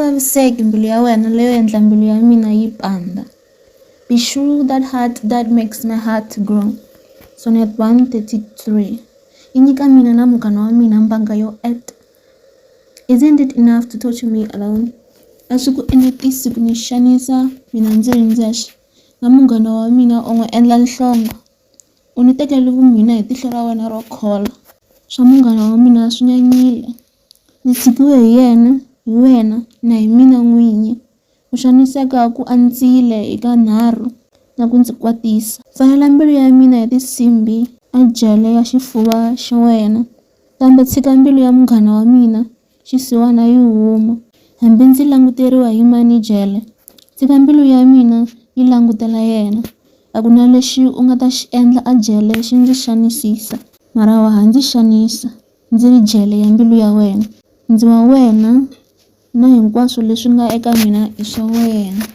vaviseki mbilu ya wena leyo endla mbilu ya mina yi pandza. Be sure that heart that makes my heart grow. Sonnet 133. Yi nyika mina na munghana wa mina mbanga yo enta. Isn't it enough to torture me alone? A swi ku enetisi ku ni xanisa mina ndzi ri ndzexe. Na munghana wa mina u n'wi endla nhlongo. U ni tekele vumina hi tihlo ra wena ro khola. Swa munghana wa mina swi nyanyile. Ni tshikiwe hi yena, hi wena, na hi mina n'winyi. Ku xaniseka ku andzile eka nharhu na ku ndzi kwatisa. Pfalela mbilu ya mina hi tinsimbi a jele ya xifuva xa wena. Kambe tshika mbilu ya munghana wa mina xisiwana yi huma. Hambi ndzi languteriwa hi mani jele, tshika mbilu ya mina yi langutela yena. A ku na lexi u nga ta xi endla a jele xi ndzi xanisisa. Mara wa ha ndzi xanisa, ndzi ri jele ya mbilu ya wena. Ndzi wa wena na hinkwaswo leswi nga eka mina i swa wena.